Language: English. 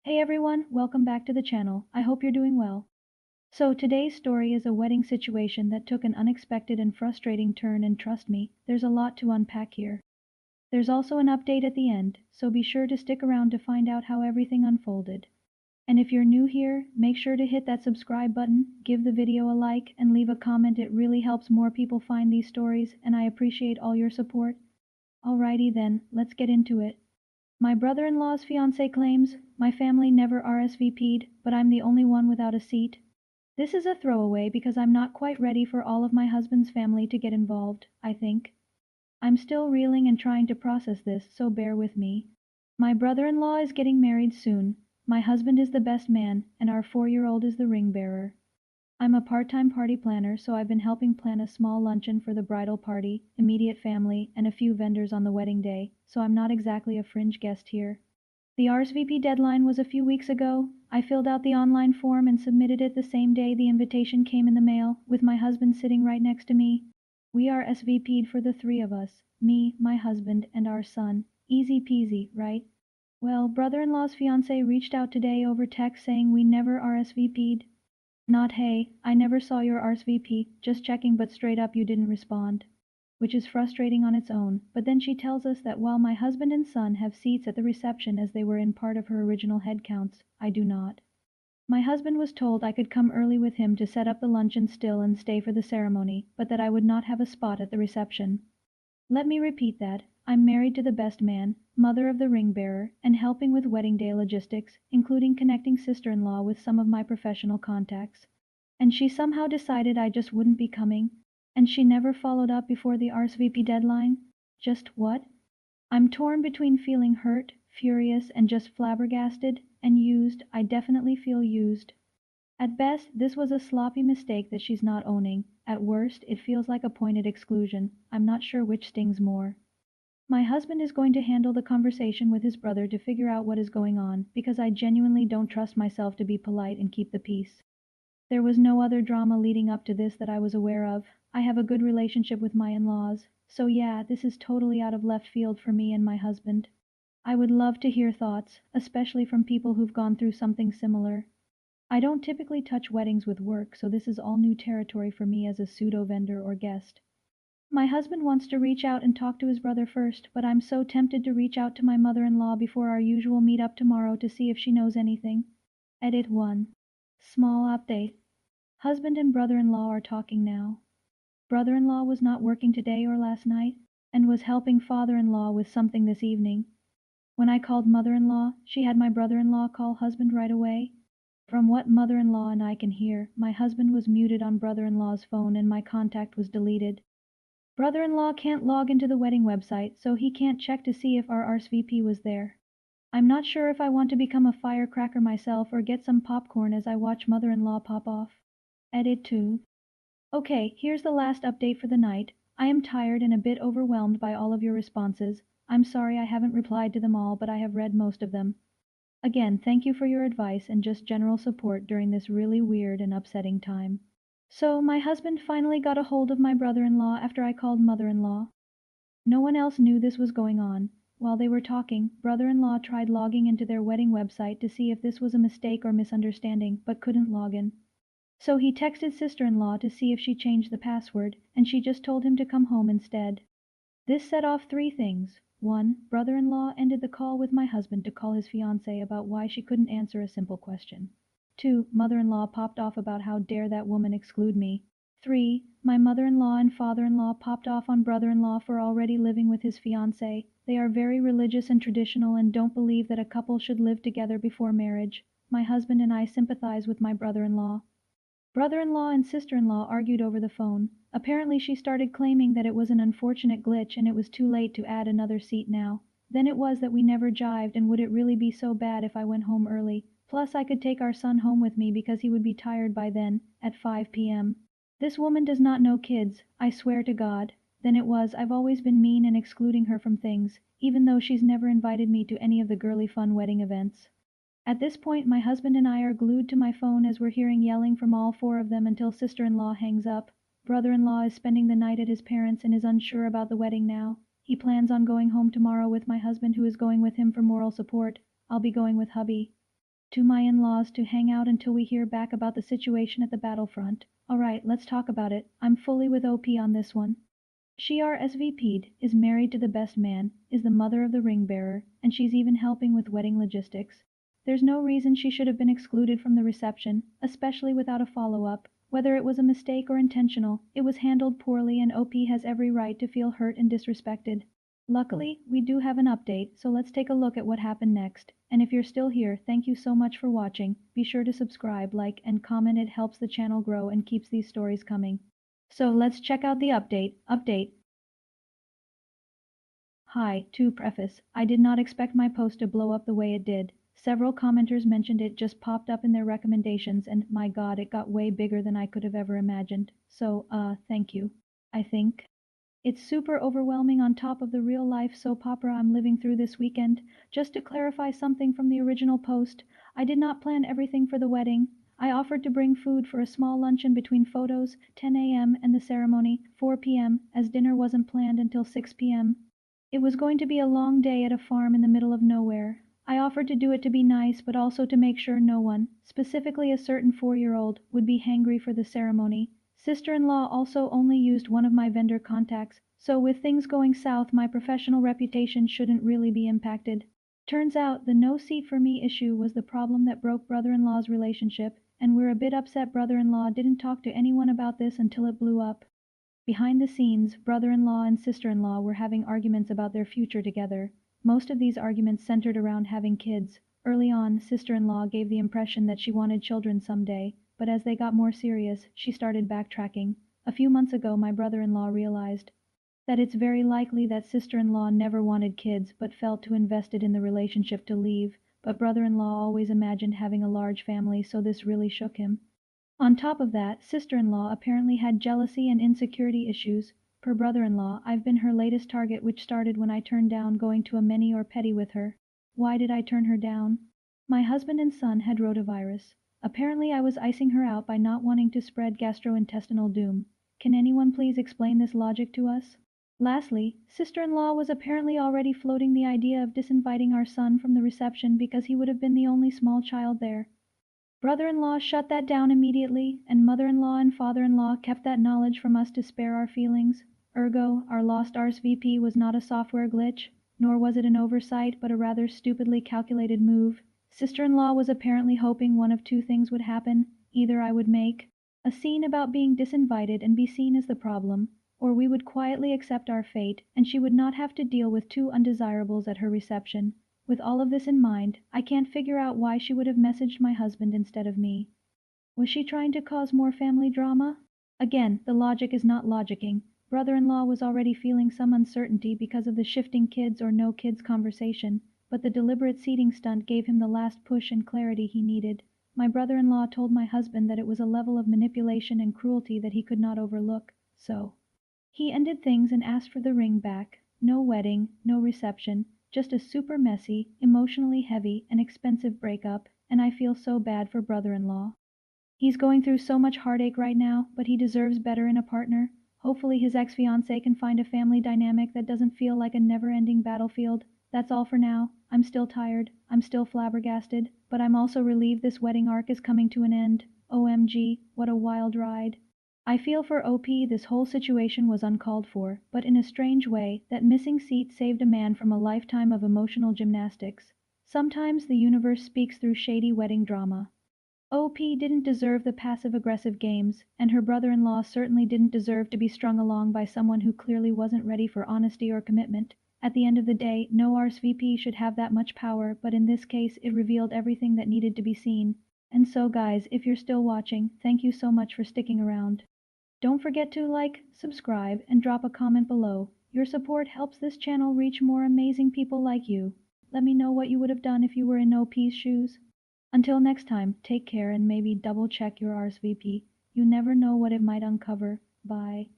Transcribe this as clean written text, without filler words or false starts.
Hey everyone, welcome back to the channel. I hope you're doing well. So today's story is a wedding situation that took an unexpected and frustrating turn, and trust me, there's a lot to unpack here. There's also an update at the end, so be sure to stick around to find out how everything unfolded. And if you're new here, make sure to hit that subscribe button, give the video a like, and leave a comment. It really helps more people find these stories, and I appreciate all your support. Alrighty then, let's get into it. My brother-in-law's fiancé claims, "My family never RSVP'd, but I'm the only one without a seat. This is a throwaway because I'm not quite ready for all of my husband's family to get involved, I think. I'm still reeling and trying to process this, so bear with me. My brother-in-law is getting married soon. My husband is the best man, and our 4-year-old is the ring bearer. I'm a part-time party planner, so I've been helping plan a small luncheon for the bridal party, immediate family, and a few vendors on the wedding day, so I'm not exactly a fringe guest here. The RSVP deadline was a few weeks ago. I filled out the online form and submitted it the same day the invitation came in the mail, with my husband sitting right next to me. We are SVP'd for the three of us, me, my husband, and our son. Easy peasy, right? Well, brother-in-law's fiancé reached out today over text saying we never RSVP'd. Not hey, I never saw your RSVP, just checking, but straight up you didn't respond. Which is frustrating on its own, but then she tells us that while my husband and son have seats at the reception as they were in part of her original head counts, I do not. My husband was told I could come early with him to set up the luncheon still and stay for the ceremony, but that I would not have a spot at the reception. Let me repeat that. I'm married to the best man, mother of the ring bearer, and helping with wedding day logistics, including connecting sister-in-law with some of my professional contacts. And she somehow decided I just wouldn't be coming, and she never followed up before the RSVP deadline? Just what? I'm torn between feeling hurt, furious, and just flabbergasted, and used. I definitely feel used. At best, this was a sloppy mistake that she's not owning. At worst, it feels like a pointed exclusion. I'm not sure which stings more. My husband is going to handle the conversation with his brother to figure out what is going on, because I genuinely don't trust myself to be polite and keep the peace. There was no other drama leading up to this that I was aware of. I have a good relationship with my in-laws, so yeah, this is totally out of left field for me and my husband. I would love to hear thoughts, especially from people who've gone through something similar. I don't typically touch weddings with work, so this is all new territory for me as a pseudo-vendor or guest. My husband wants to reach out and talk to his brother first, but I'm so tempted to reach out to my mother-in-law before our usual meet-up tomorrow to see if she knows anything. Edit 1. Small update. Husband and brother-in-law are talking now. Brother-in-law was not working today or last night, and was helping father-in-law with something this evening. When I called mother-in-law, she had my brother-in-law call husband right away. From what mother-in-law and I can hear, my husband was muted on brother-in-law's phone and my contact was deleted. Brother-in-law can't log into the wedding website, so he can't check to see if our RSVP was there. I'm not sure if I want to become a firecracker myself or get some popcorn as I watch mother-in-law pop off. Edit 2. Okay, here's the last update for the night. I am tired and a bit overwhelmed by all of your responses. I'm sorry I haven't replied to them all, but I have read most of them. Again, thank you for your advice and just general support during this really weird and upsetting time. So, my husband finally got a hold of my brother-in-law after I called mother-in-law. No one else knew this was going on. While they were talking, brother-in-law tried logging into their wedding website to see if this was a mistake or misunderstanding, but couldn't log in. So he texted sister-in-law to see if she changed the password, and she just told him to come home instead. This set off three things. 1. Brother-in-law ended the call with my husband to call his fiancée about why she couldn't answer a simple question. 2. Mother-in-law popped off about how dare that woman exclude me. 3. My mother-in-law and father-in-law popped off on brother-in-law for already living with his fiancée. They are very religious and traditional and don't believe that a couple should live together before marriage. My husband and I sympathize with my brother-in-law. Brother-in-law and sister-in-law argued over the phone. Apparently she started claiming that it was an unfortunate glitch and it was too late to add another seat now. Then it was that we never jived, and would it really be so bad if I went home early? Plus I could take our son home with me because he would be tired by then, at 5 p.m. This woman does not know kids, I swear to God. Then it was I've always been mean and excluding her from things, even though she's never invited me to any of the girly fun wedding events. At this point my husband and I are glued to my phone as we're hearing yelling from all four of them until sister-in-law hangs up. Brother-in-law is spending the night at his parents' and is unsure about the wedding now. He plans on going home tomorrow with my husband, who is going with him for moral support. I'll be going with hubby. to my in-laws to hang out until we hear back about the situation at the battlefront. Alright, let's talk about it. I'm fully with OP on this one. She RSVP'd, is married to the best man, is the mother of the ring bearer, and she's even helping with wedding logistics. There's no reason she should have been excluded from the reception, especially without a follow-up. Whether it was a mistake or intentional, it was handled poorly and OP has every right to feel hurt and disrespected. Luckily, we do have an update, so let's take a look at what happened next. And if you're still here, thank you so much for watching. Be sure to subscribe, like, and comment. It helps the channel grow and keeps these stories coming. So let's check out the update. Hi, to preface, I did not expect my post to blow up the way it did. Several commenters mentioned it just popped up in their recommendations and my god, it got way bigger than I could have ever imagined. So, thank you. I think. It's super overwhelming on top of the real-life soap opera I'm living through this weekend. Just to clarify something from the original post, I did not plan everything for the wedding. I offered to bring food for a small luncheon between photos, 10 a.m., and the ceremony, 4 p.m., as dinner wasn't planned until 6 p.m. It was going to be a long day at a farm in the middle of nowhere. I offered to do it to be nice, but also to make sure no one, specifically a certain 4-year-old, would be hangry for the ceremony. Sister-in-law also only used one of my vendor contacts, so with things going south my professional reputation shouldn't really be impacted. Turns out the no seat for me issue was the problem that broke brother-in-law's relationship, and we're a bit upset brother-in-law didn't talk to anyone about this until it blew up. Behind the scenes, brother-in-law and sister-in-law were having arguments about their future together. Most of these arguments centered around having kids. Early on, sister-in-law gave the impression that she wanted children someday, but as they got more serious, she started backtracking. A few months ago, my brother-in-law realized that it's very likely that sister-in-law never wanted kids but felt too invested in the relationship to leave, but brother-in-law always imagined having a large family, so this really shook him. On top of that, sister-in-law apparently had jealousy and insecurity issues. Per brother-in-law, I've been her latest target, which started when I turned down going to a mani or pedi with her. Why did I turn her down? My husband and son had rotavirus. Apparently I was icing her out by not wanting to spread gastrointestinal doom. Can anyone please explain this logic to us? Lastly, sister-in-law was apparently already floating the idea of disinviting our son from the reception because he would have been the only small child there. Brother-in-law shut that down immediately, and mother-in-law and father-in-law kept that knowledge from us to spare our feelings. Ergo, our lost RSVP was not a software glitch, nor was it an oversight but a rather stupidly calculated move. Sister-in-law was apparently hoping one of two things would happen. Either I would make a scene about being disinvited and be seen as the problem, or we would quietly accept our fate and she would not have to deal with two undesirables at her reception. With all of this in mind, I can't figure out why she would have messaged my husband instead of me. Was she trying to cause more family drama? Again, the logic is not logicking. Brother-in-law was already feeling some uncertainty because of the shifting kids or no kids conversation, but the deliberate seating stunt gave him the last push and clarity he needed. My brother-in-law told my husband that it was a level of manipulation and cruelty that he could not overlook, so he ended things and asked for the ring back. No wedding, no reception, just a super messy, emotionally heavy, and expensive breakup, and I feel so bad for brother-in-law. He's going through so much heartache right now, but he deserves better in a partner. Hopefully his ex-fiancée can find a family dynamic that doesn't feel like a never-ending battlefield. That's all for now. I'm still tired, I'm still flabbergasted, but I'm also relieved this wedding arc is coming to an end. OMG, what a wild ride. I feel for OP this whole situation was uncalled for, but in a strange way, that missing seat saved a man from a lifetime of emotional gymnastics. Sometimes the universe speaks through shady wedding drama. OP didn't deserve the passive-aggressive games, and her brother-in-law certainly didn't deserve to be strung along by someone who clearly wasn't ready for honesty or commitment. At the end of the day, no RSVP should have that much power, but in this case it revealed everything that needed to be seen. And so guys, if you're still watching, thank you so much for sticking around. Don't forget to like, subscribe, and drop a comment below. Your support helps this channel reach more amazing people like you. Let me know what you would have done if you were in OP's shoes. Until next time, take care and maybe double check your RSVP. You never know what it might uncover. Bye.